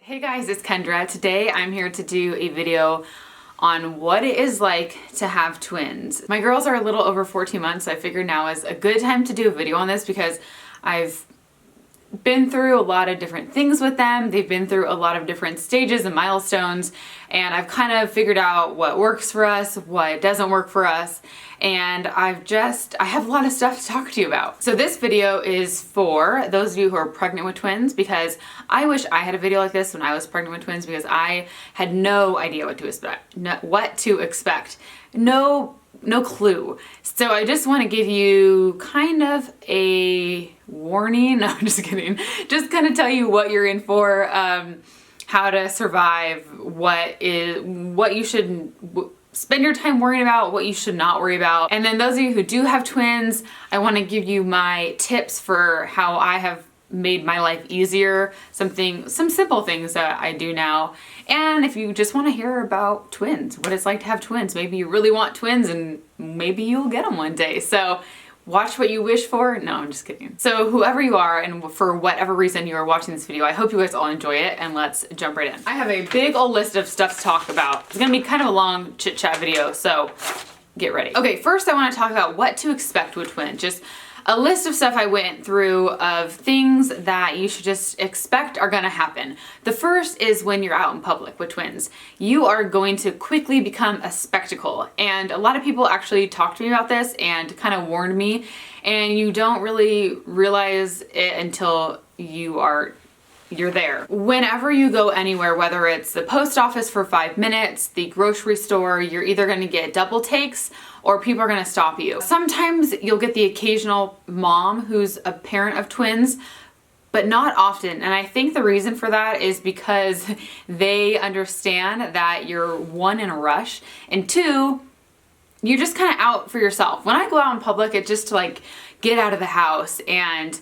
Hey guys, it's Kendra. Today I'm here to do a video on what it is like to have twins. My girls are a little over 14 months, so I figured now is a good time to do a video on this because I've been through a lot of different things with them. They've been through a lot of different stages and milestones, and I've kind of figured out what works for us, what doesn't work for us, and I have a lot of stuff to talk to you about. So this video is for those of you who are pregnant with twins, because I wish I had a video like this when I was pregnant with twins, because I had no idea what to expect. No clue. So I just want to give you kind of a warning. No, I'm just kidding. Just kind of tell you what you're in for, how to survive, what you should spend your time worrying about, what you should not worry about. And then those of you who do have twins, I want to give you my tips for how I have made my life easier, some simple things that I do now. And if you just want to hear about twins, what it's like to have twins, maybe you really want twins and maybe you'll get them one day. So watch what you wish for. No, I'm just kidding. So whoever you are and for whatever reason you are watching this video, I hope you guys all enjoy it, and let's jump right in. I have a big old list of stuff to talk about. It's gonna be kind of a long chit chat video, so get ready. Okay, first I want to talk about what to expect with twins. Just a list of stuff I went through of things that you should just expect are gonna happen. The first is when you're out in public with twins. You are going to quickly become a spectacle. And a lot of people actually talked to me about this and kind of warned me, and you don't really realize it until you're there. Whenever you go anywhere, whether it's the post office for 5 minutes, the grocery store, you're either gonna get double takes or people are gonna stop you. Sometimes you'll get the occasional mom who's a parent of twins, but not often. And I think the reason for that is because they understand that you're one, in a rush, and two, you're just kind of out for yourself. When I go out in public, it's just to like get out of the house, and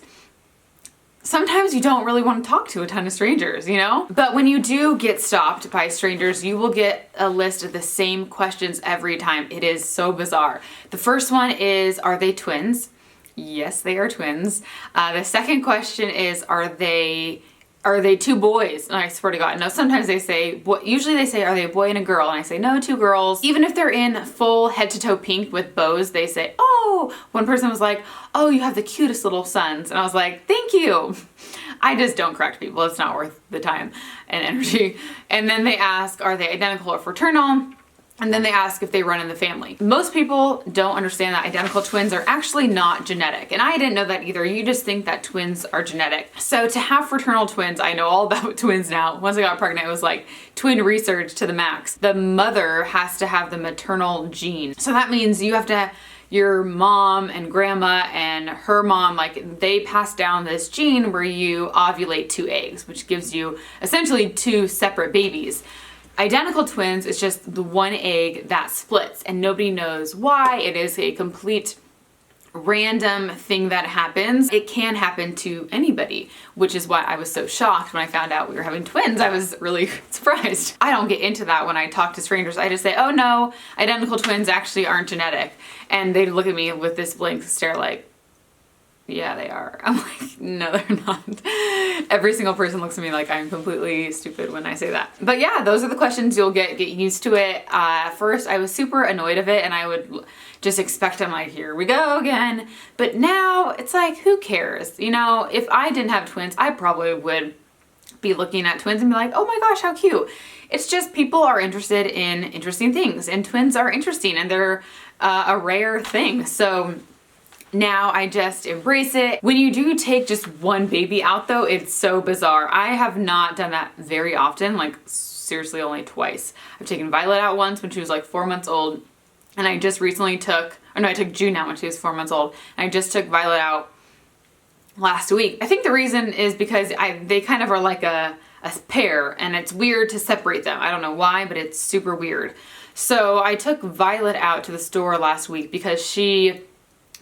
sometimes you don't really want to talk to a ton of strangers, you know? But when you do get stopped by strangers, you will get a list of the same questions every time. It is so bizarre. The first one is, are they twins? Yes, they are twins. The second question is, are they two boys? And I swear to God, no, sometimes they say, usually they say, are they a boy and a girl? And I say, no, two girls. Even if they're in full head to toe pink with bows, they say, oh, one person was like, oh, you have the cutest little sons. And I was like, thank you. I just don't correct people. It's not worth the time and energy. And then they ask, are they identical or fraternal? And then they ask if they run in the family. Most people don't understand that identical twins are actually not genetic. And I didn't know that either. You just think that twins are genetic. So to have fraternal twins, I know all about twins now. Once I got pregnant, it was like twin research to the max. The mother has to have the maternal gene. So that means you have to, your mom and grandma and her mom, like they pass down this gene where you ovulate 2 eggs, which gives you essentially 2 separate babies. Identical twins is just the one egg that splits, and nobody knows why. It is a complete random thing that happens. It can happen to anybody, which is why I was so shocked when I found out we were having twins. I was really surprised. I don't get into that when I talk to strangers. I just say, oh no, identical twins actually aren't genetic. And they look at me with this blank stare like, yeah, they are. I'm like, no, they're not. Every single person looks at me like I'm completely stupid when I say that. But yeah, those are the questions you'll get used to it. First, I was super annoyed of it, and I would just expect them like, here we go again. But now it's like, who cares? You know, if I didn't have twins, I probably would be looking at twins and be like, oh my gosh, how cute. It's just people are interested in interesting things, and twins are interesting, and they're a rare thing. So now I just embrace it. When you do take just one baby out though, it's so bizarre. I have not done that very often, like seriously only twice. I've taken Violet out once when she was like 4 months old, and I just recently I took June out when she was 4 months old, and I just took Violet out last week. I think the reason is because they kind of are like a pair, and it's weird to separate them. I don't know why, but it's super weird. So I took Violet out to the store last week because she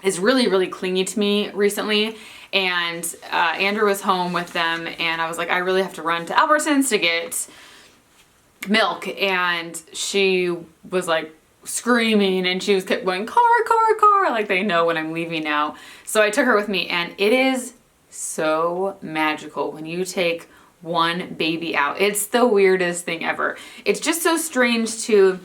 is really, really clingy to me recently, and Andrew was home with them, and I was like, I really have to run to Albertsons to get milk, and she was like screaming, and she was kept going, car, car, car, like they know when I'm leaving now. So I took her with me, and it is so magical when you take one baby out. It's the weirdest thing ever. It's just so strange to,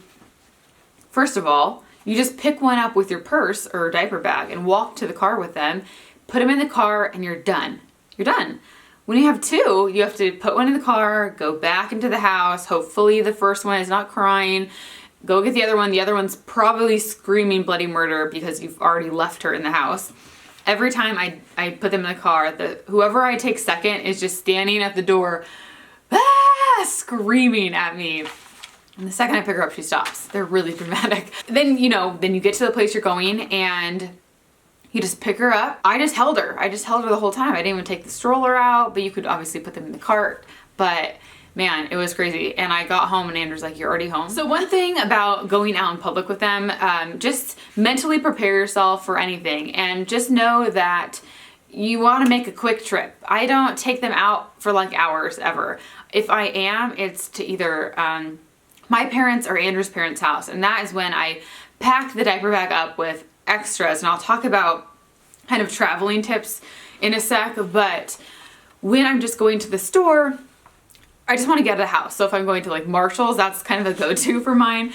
first of all, you just pick one up with your purse or diaper bag and walk to the car with them, put them in the car, and you're done. You're done. When you have two, you have to put one in the car, go back into the house. Hopefully the first one is not crying. Go get the other one. The other one's probably screaming bloody murder because you've already left her in the house. Every time I put them in the car, whoever I take second is just standing at the door, screaming at me. And the second I pick her up, she stops. They're really dramatic. Then you get to the place you're going and you just pick her up. I just held her the whole time. I didn't even take the stroller out, but you could obviously put them in the cart. But man, it was crazy. And I got home and Andrew's like, you're already home? So one thing about going out in public with them, just mentally prepare yourself for anything and just know that you want to make a quick trip. I don't take them out for like hours ever. If I am, it's to either my parents or Andrew's parents' house. And that is when I pack the diaper bag up with extras. And I'll talk about kind of traveling tips in a sec. But when I'm just going to the store, I just want to get out of the house. So if I'm going to like Marshall's, that's kind of a go-to for mine.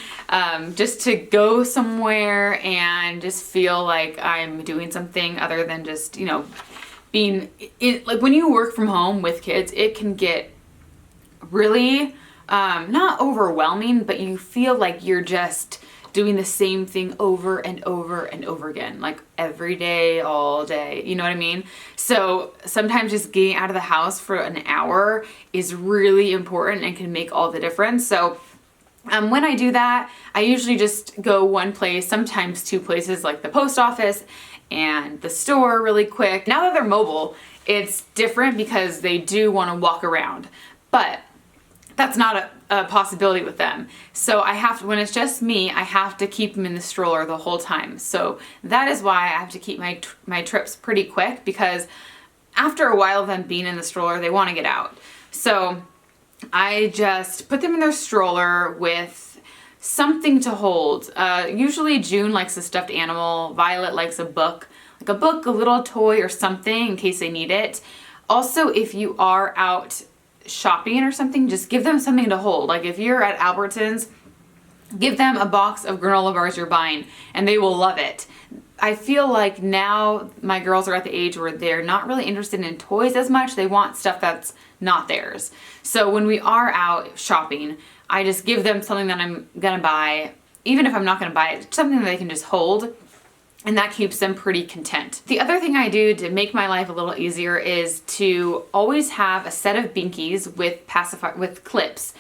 Just to go somewhere and just feel like I'm doing something other than just, being in, like when you work from home with kids, it can get really, not overwhelming, but you feel like you're just doing the same thing over and over and over again, like every day, all day, you know what I mean? So sometimes just getting out of the house for an hour is really important and can make all the difference. So when I do that, I usually just go one place, sometimes two places, like the post office and the store really quick. Now that they're mobile, it's different because they do want to walk around, but that's not a possibility with them. So I have to, when it's just me, I have to keep them in the stroller the whole time. So that is why I have to keep my trips pretty quick, because after a while of them being in the stroller, they want to get out. So I just put them in their stroller with something to hold. Usually June likes a stuffed animal. Violet likes a book, a little toy or something in case they need it. Also, if you are out shopping or something, just give them something to hold. Like if you're at Albertsons, give them a box of granola bars you're buying and they will love it. I feel like now my girls are at the age where they're not really interested in toys as much. They want stuff that's not theirs. So when we are out shopping, I just give them something that I'm gonna buy, even if I'm not gonna buy it, something that they can just hold. And that keeps them pretty content. The other thing I do to make my life a little easier is to always have a set of binkies with clips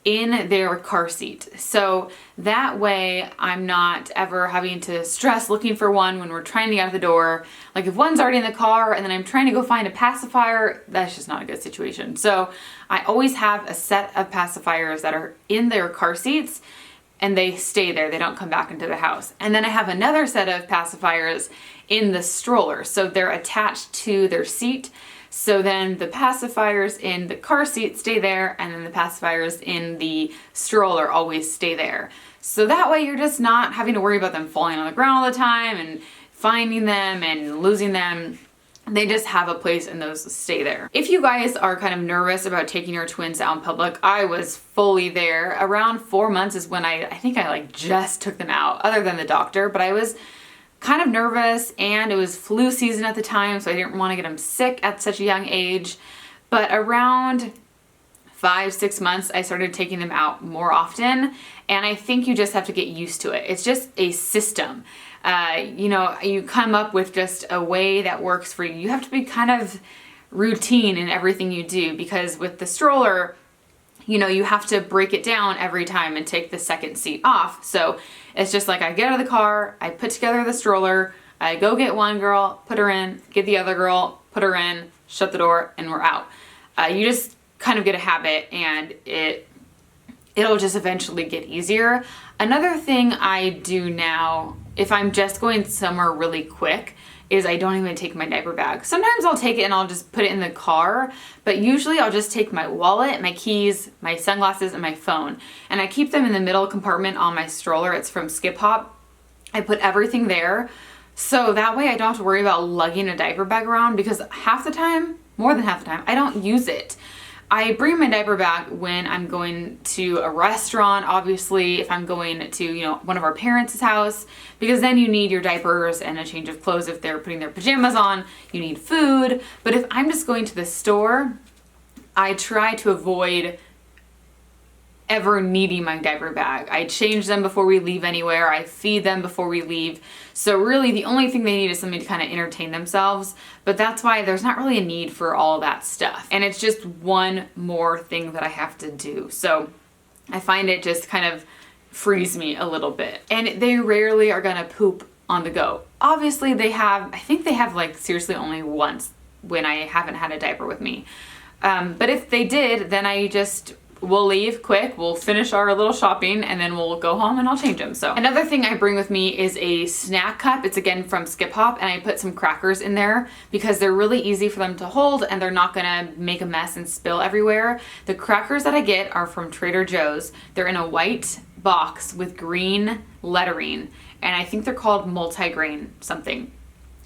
in their car seat. So that way I'm not ever having to stress looking for one when we're trying to get out the door. Like if one's already in the car and then I'm trying to go find a pacifier, that's just not a good situation. So I always have a set of pacifiers that are in their car seats and they stay there. They don't come back into the house. And then I have another set of pacifiers in the stroller. So they're attached to their seat. So then the pacifiers in the car seat stay there, and then the pacifiers in the stroller always stay there. So that way you're just not having to worry about them falling on the ground all the time and finding them and losing them. They just have a place and those stay there. If you guys are kind of nervous about taking your twins out in public, I was fully there. Around 4 months is when I think I like just took them out, other than the doctor, but I was kind of nervous and it was flu season at the time, so I didn't want to get them sick at such a young age. But around 5-6 months, I started taking them out more often, and I think you just have to get used to it. It's just a system. You come up with just a way that works for you. You have to be kind of routine in everything you do, because with the stroller, you have to break it down every time and take the second seat off. So it's just like I get out of the car, I put together the stroller, I go get one girl, put her in, get the other girl, put her in, shut the door, and we're out. You just kind of get a habit, and it'll just eventually get easier. Another thing I do now, if I'm just going somewhere really quick, is I don't even take my diaper bag. Sometimes I'll take it and I'll just put it in the car, but usually I'll just take my wallet, my keys, my sunglasses, and my phone. And I keep them in the middle compartment on my stroller. It's from Skip Hop. I put everything there. So that way I don't have to worry about lugging a diaper bag around, because half the time, more than half the time, I don't use it. I bring my diaper bag when I'm going to a restaurant, obviously, if I'm going to, you know, one of our parents' house, because then you need your diapers and a change of clothes if they're putting their pajamas on, you need food. But if I'm just going to the store, I try to avoid ever needing my diaper bag. I change them before we leave anywhere. I feed them before we leave. So really the only thing they need is something to kind of entertain themselves. But that's why there's not really a need for all that stuff. And it's just one more thing that I have to do. So I find it just kind of frees me a little bit. And they rarely are gonna poop on the go. Obviously they have, I think they have like seriously only once when I haven't had a diaper with me. But if they did, then we'll leave quick, we'll finish our little shopping, and then we'll go home and I'll change them. So another thing I bring with me is a snack cup. It's again from Skip Hop, and I put some crackers in there because they're really easy for them to hold and they're not gonna make a mess and spill everywhere. The crackers that I get are from Trader Joe's. They're in a white box with green lettering, and I think they're called multi-grain something.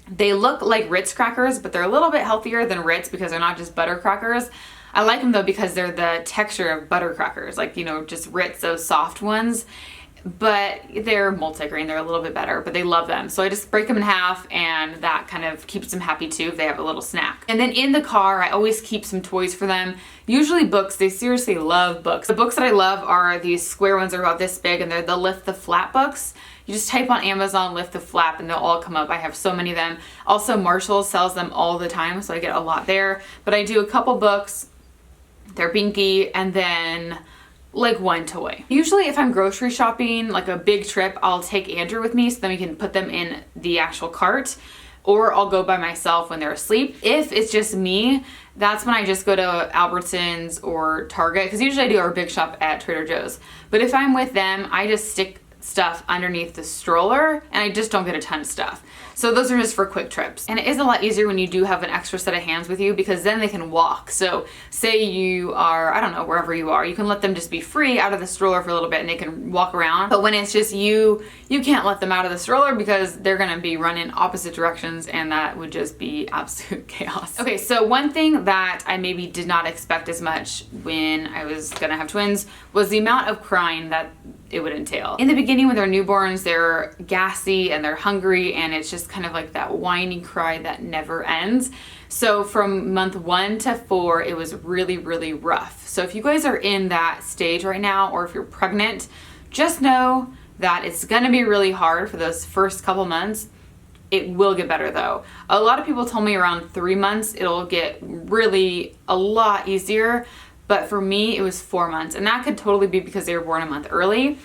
They look like Ritz crackers, but they're a little bit healthier than Ritz because they're not just butter crackers. I like them though because they're the texture of butter crackers, like, you know, just Ritz, those soft ones. But they're multigrain, they're a little bit better, but they love them. So I just break them in half, and that kind of keeps them happy too if they have a little snack. And then in the car, I always keep some toys for them. Usually books, they seriously love books. The books that I love are these square ones that are about this big, and they're the Lift the Flap books. You just type on Amazon Lift the Flap and they'll all come up. I have so many of them. Also Marshalls sells them all the time, so I get a lot there. But I do a couple books, they're binky, and then like one toy. Usually if I'm grocery shopping, like a big trip, I'll take Andrew with me so then we can put them in the actual cart, or I'll go by myself when they're asleep. If it's just me, that's when I just go to Albertsons or Target, because usually I do our big shop at Trader Joe's. But if I'm with them, I just stick stuff underneath the stroller and I just don't get a ton of stuff. So those are just for quick trips. And it is a lot easier when you do have an extra set of hands with you because then they can walk. So say you are, I don't know, wherever you are, you can let them just be free out of the stroller for a little bit and they can walk around. But when it's just you can't let them out of the stroller because they're gonna be running opposite directions and that would just be absolute chaos. Okay, so one thing that I maybe did not expect as much when I was gonna have twins was the amount of crying that it would entail. In the beginning when they're newborns, they're gassy and they're hungry and it's just kind of like that whiny cry that never ends. So from month 1 to 4, it was really, really rough. So if you guys are in that stage right now, or if you're pregnant, just know that it's gonna be really hard for those first couple months. It will get better though. A lot of people told me around 3 months, it'll get really a lot easier. But for me, it was 4 months. And that could totally be because they were born a month early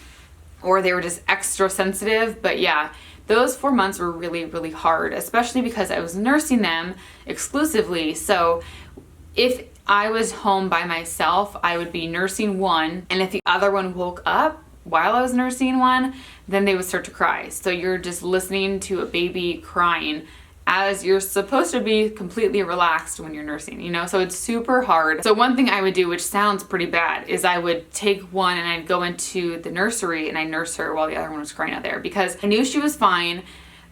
or they were just extra sensitive. But yeah, those 4 months were really, really hard, especially because I was nursing them exclusively. So if I was home by myself, I would be nursing one. And if the other one woke up while I was nursing one, then they would start to cry. So you're just listening to a baby crying as you're supposed to be completely relaxed when you're nursing, you know? So it's super hard. So one thing I would do, which sounds pretty bad, is I would take one and I'd go into the nursery and I nurse her while the other one was crying out there because I knew she was fine,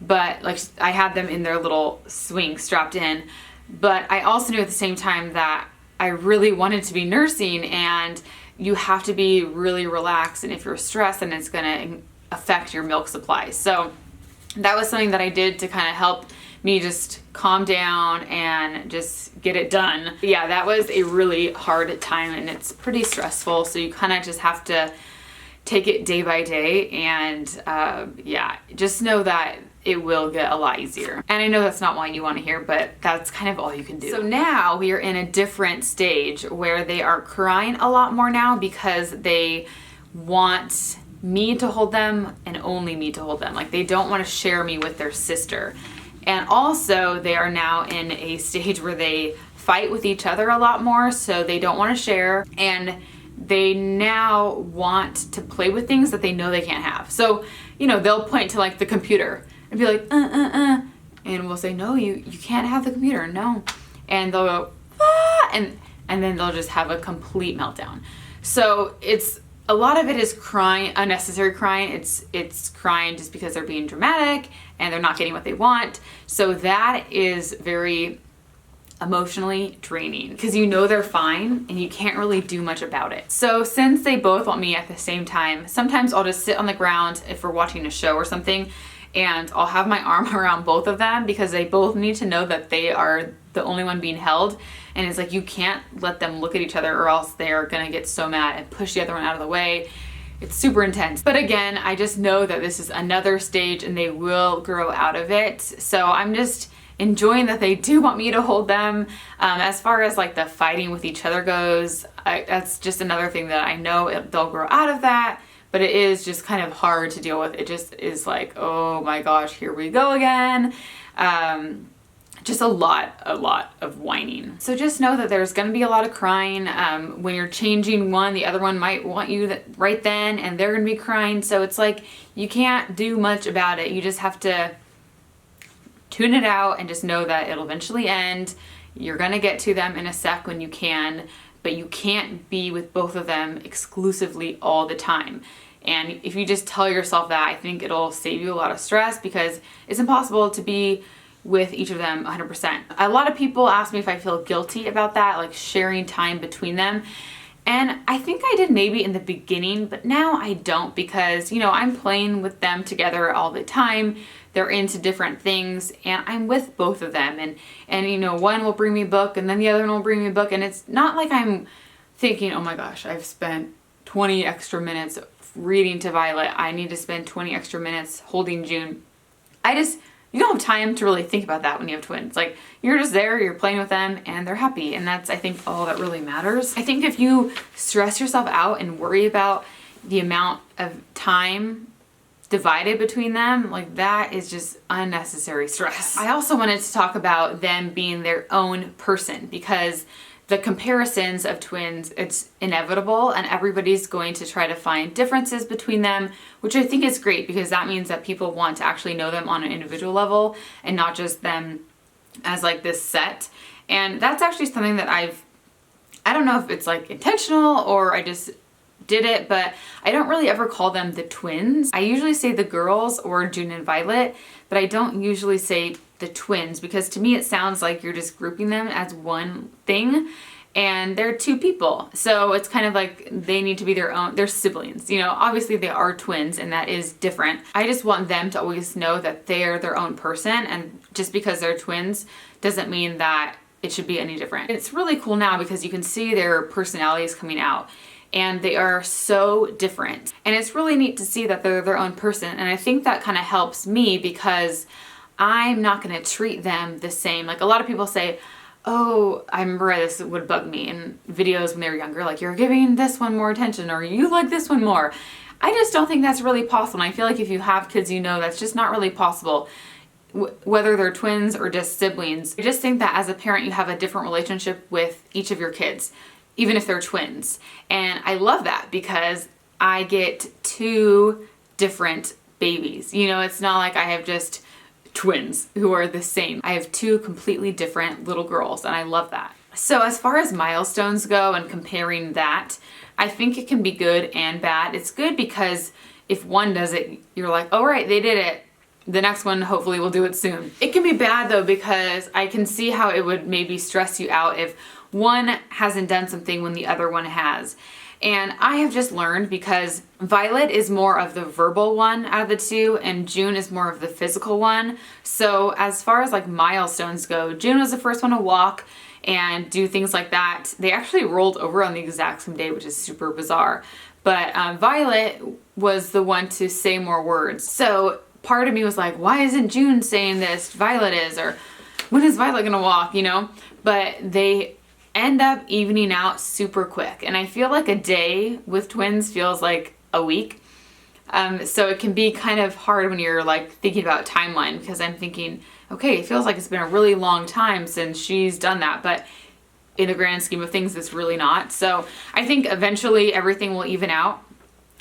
but like I had them in their little swing strapped in. But I also knew at the same time that I really wanted to be nursing, and you have to be really relaxed, and if you're stressed, then it's gonna affect your milk supply. So that was something that I did to kind of help me just calm down and just get it done. But yeah, that was a really hard time and it's pretty stressful. So you kind of just have to take it day by day, and yeah, just know that it will get a lot easier. And I know that's not what you want to hear, but that's kind of all you can do. So now we are in a different stage where they are crying a lot more now because they want me to hold them and only me to hold them. Like they don't want to share me with their sister. And also they are now in a stage where they fight with each other a lot more, so they don't want to share, and they now want to play with things that they know they can't have. So, you know, they'll point to like the computer and be like, and we'll say, no, you can't have the computer, no. And they'll go, ah, and then they'll just have a complete meltdown. So it's, a lot of it is crying, unnecessary crying. It's crying just because they're being dramatic and they're not getting what they want. So that is very emotionally draining because you know they're fine and you can't really do much about it. So since they both want me at the same time, sometimes I'll just sit on the ground if we're watching a show or something, and I'll have my arm around both of them because they both need to know that they are the only one being held. And it's like, you can't let them look at each other or else they're gonna get so mad and push the other one out of the way. It's super intense. But again, I just know that this is another stage and they will grow out of it. So I'm just enjoying that they do want me to hold them. As far as like the fighting with each other goes, that's just another thing that I know they'll grow out of that, but it is just kind of hard to deal with. It just is like, oh my gosh, here we go again. Just a lot of whining. So just know that there's gonna be a lot of crying. When you're changing one, the other one might want you right then and they're gonna be crying. So it's like, you can't do much about it. You just have to tune it out and just know that it'll eventually end. You're gonna get to them in a sec when you can, but you can't be with both of them exclusively all the time. And if you just tell yourself that, I think it'll save you a lot of stress because it's impossible to be with each of them 100%. A lot of people ask me if I feel guilty about that, like sharing time between them. And I think I did maybe in the beginning, but now I don't because, you know, I'm playing with them together all the time. They're into different things and I'm with both of them. And you know, one will bring me a book and then the other one will bring me a book. And it's not like I'm thinking, oh my gosh, I've spent 20 extra minutes reading to Violet. I need to spend 20 extra minutes holding June. You don't have time to really think about that when you have twins. Like, you're just there, you're playing with them, and they're happy. And that's, I think, all that really matters. I think if you stress yourself out and worry about the amount of time divided between them, like that is just unnecessary stress. I also wanted to talk about them being their own person because the comparisons of twins, it's inevitable and everybody's going to try to find differences between them, which I think is great because that means that people want to actually know them on an individual level and not just them as like this set. And that's actually something that I don't know if it's like intentional or I just did it, but I don't really ever call them the twins. I usually say the girls or June and Violet, but I don't usually say the twins because to me it sounds like you're just grouping them as one thing and they're two people. So it's kind of like they need to be they're siblings. You know, obviously they are twins and that is different. I just want them to always know that they're their own person and just because they're twins doesn't mean that it should be any different. It's really cool now because you can see their personalities coming out and they are so different. And it's really neat to see that they're their own person. And I think that kind of helps me because I'm not gonna treat them the same. Like a lot of people say, oh, I remember this would bug me in videos when they were younger, like you're giving this one more attention or you like this one more. I just don't think that's really possible. And I feel like if you have kids, you know that's just not really possible, whether they're twins or just siblings. I just think that as a parent, you have a different relationship with each of your kids, even if they're twins. And I love that because I get two different babies. You know, it's not like I have just twins who are the same. I have two completely different little girls and I love that. So as far as milestones go and comparing that, I think it can be good and bad. It's good because if one does it, you're like, oh right, they did it. The next one hopefully will do it soon. It can be bad though because I can see how it would maybe stress you out if one hasn't done something when the other one has. And I have just learned because Violet is more of the verbal one out of the two and June is more of the physical one. So as far as like milestones go, June was the first one to walk and do things like that. They actually rolled over on the exact same day, which is super bizarre. But Violet was the one to say more words. So part of me was like, why isn't June saying this? Violet is, or when is Violet gonna walk, you know? But they end up evening out super quick. And I feel like a day with twins feels like a week. So it can be kind of hard when you're like thinking about timeline because I'm thinking, okay, it feels like it's been a really long time since she's done that, but in the grand scheme of things, it's really not. So I think eventually everything will even out.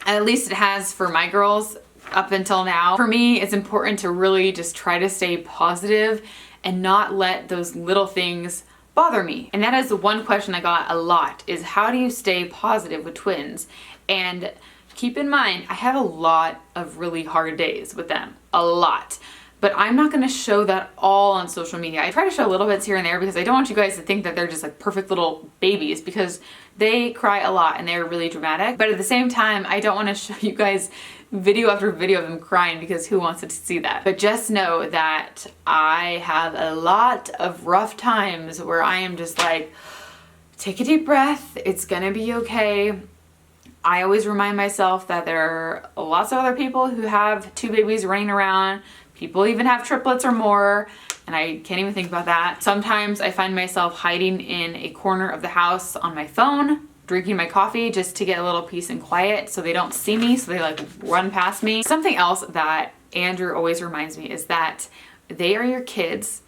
At least it has for my girls up until now. For me, it's important to really just try to stay positive and not let those little things bother me. And that is the one question I got a lot is how do you stay positive with twins? And keep in mind, I have a lot of really hard days with them, a lot. but I'm not going to show that all on social media. I try to show little bits here and there because I don't want you guys to think that they're just like perfect little babies, because they cry a lot and they're really dramatic. But at the same time, I don't want to show you guys video after video of them crying, because who wants to see that? But just know that I have a lot of rough times where I am just like, take a deep breath, it's gonna be okay. I always remind myself that there are lots of other people who have 2 babies running around. People even have triplets or more, and I can't even think about that. Sometimes I find myself hiding in a corner of the house on my phone, drinking my coffee just to get a little peace and quiet so they don't see me, so they like run past me. Something else that Andrew always reminds me is that they are your kids,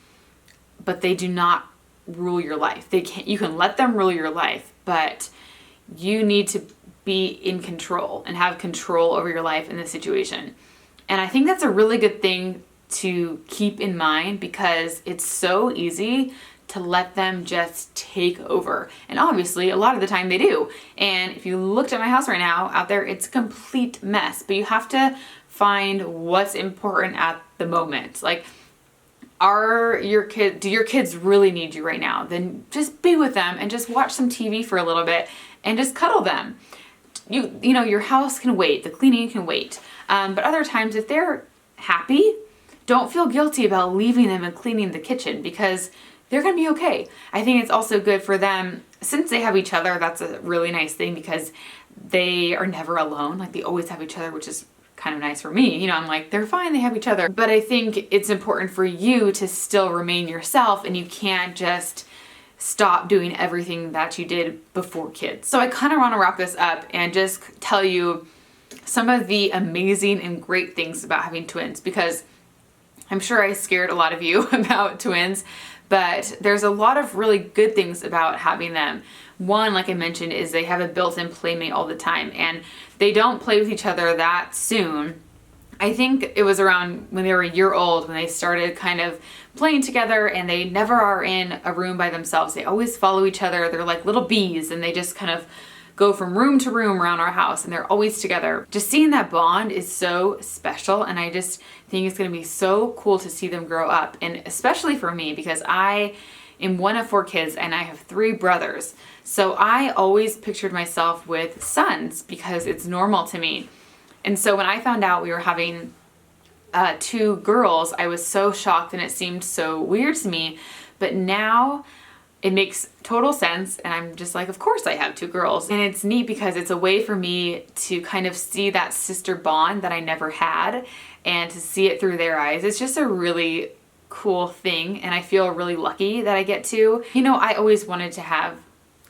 but they do not rule your life. You can let them rule your life, but you need to be in control and have control over your life in this situation. And I think that's a really good thing to keep in mind, because it's so easy to let them just take over. And obviously a lot of the time they do. And if you looked at my house right now out there, it's a complete mess, but you have to find what's important at the moment. Like, do your kids really need you right now? Then just be with them and just watch some TV for a little bit and just cuddle them. You know, your house can wait, the cleaning can wait. But other times, if they're happy, don't feel guilty about leaving them and cleaning the kitchen, because they're gonna be okay. I think it's also good for them, since they have each other. That's a really nice thing, because they are never alone. Like, they always have each other, which is kind of nice for me. You know, I'm like, they're fine, they have each other. But I think it's important for you to still remain yourself, and you can't just stop doing everything that you did before kids. So I kind of want to wrap this up and just tell you some of the amazing and great things about having twins, because I'm sure I scared a lot of you about twins, but there's a lot of really good things about having them. One, like I mentioned, is they have a built-in playmate all the time, and they don't play with each other that soon. I think it was around when they were a year old when they started kind of playing together, and they never are in a room by themselves. They always follow each other. They're like little bees, and they just kind of go from room to room around our house, and they're always together. Just seeing that bond is so special, and I just think it's going to be so cool to see them grow up. And especially for me, because I am one of 4 kids and I have 3 brothers. So I always pictured myself with sons because it's normal to me. And so when I found out we were having 2 girls, I was so shocked and it seemed so weird to me. But now it makes total sense, and I'm just like, of course I have 2 girls. And it's neat because it's a way for me to kind of see that sister bond that I never had, and to see it through their eyes. It's just a really cool thing, and I feel really lucky that I get to. You know, I always wanted to have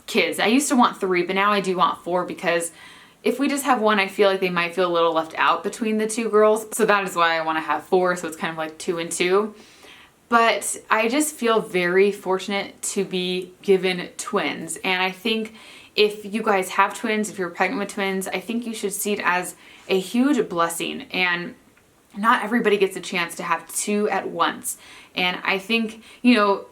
kids. I used to want 3, but now I do want 4, because if we just have 1, I feel like they might feel a little left out between the 2 girls. So that is why I want to have 4, so it's kind of like 2 and 2. But I just feel very fortunate to be given twins. And I think if you guys have twins, if you're pregnant with twins, I think you should see it as a huge blessing. And not everybody gets a chance to have 2 at once. And I think, you know,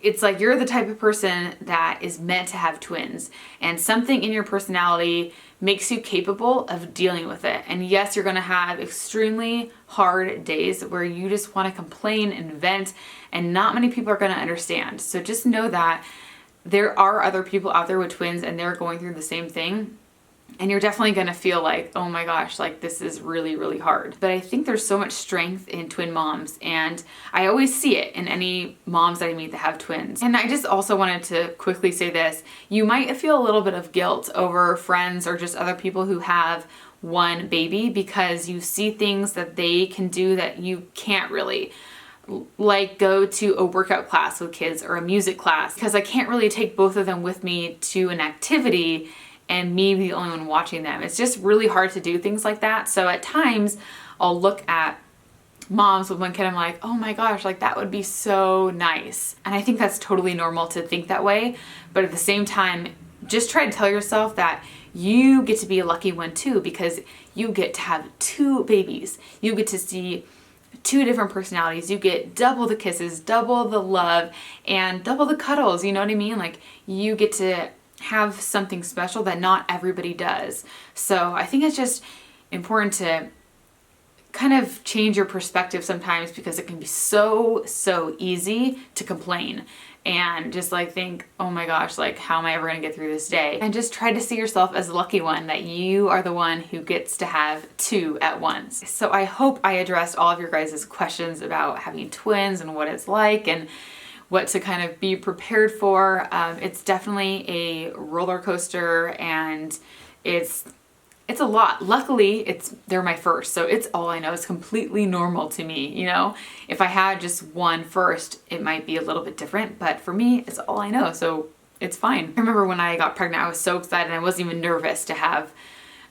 it's like you're the type of person that is meant to have twins, and something in your personality makes you capable of dealing with it. And yes, you're going to have extremely hard days where you just want to complain and vent, and not many people are going to understand. So just know that there are other people out there with twins, and they're going through the same thing. And you're definitely going to feel like, oh my gosh, like this is really, really hard. But I think there's so much strength in twin moms, and I always see it in any moms that I meet that have twins. And I just also wanted to quickly say this. You might feel a little bit of guilt over friends or just other people who have 1 baby, because you see things that they can do that you can't really. Like go to a workout class with kids or a music class, because I can't really take both of them with me to an activity and me be the only one watching them. It's just really hard to do things like that. So at times I'll look at moms with 1 kid, I'm like, oh my gosh, like that would be so nice. And I think that's totally normal to think that way. But at the same time, just try to tell yourself that you get to be a lucky one too, because you get to have 2 babies. You get to see 2 different personalities. You get double the kisses, double the love, and double the cuddles. You know what I mean? Like you get to have something special that not everybody does. So I think it's just important to kind of change your perspective sometimes, because it can be so easy to complain and just like think, oh my gosh, like how am I ever gonna get through this day? And just try to see yourself as the lucky one, that you are the one who gets to have two at once. So I hope I addressed all of your guys' questions about having twins and what it's like and what to kind of be prepared for. It's definitely a roller coaster, and it's a lot. Luckily, they're my first, so it's all I know. It's completely normal to me, you know? If I had just one first, it might be a little bit different, but for me, it's all I know, so it's fine. I remember when I got pregnant, I was so excited. I wasn't even nervous to have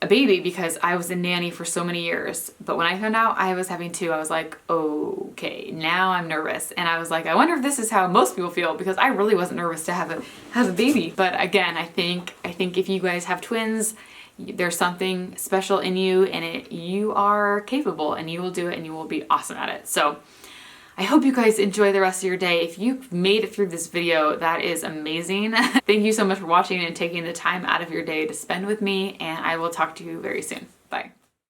a baby because I was a nanny for so many years. But when I found out I was having two, I was like, okay, now I'm nervous. And I was like, I wonder if this is how most people feel, because I really wasn't nervous to have a baby. But again, I think if you guys have twins, there's something special in you, and you are capable, and you will do it, and you will be awesome at it. So I hope you guys enjoy the rest of your day. If you've made it through this video, that is amazing. Thank you so much for watching and taking the time out of your day to spend with me, and I will talk to you very soon. Bye.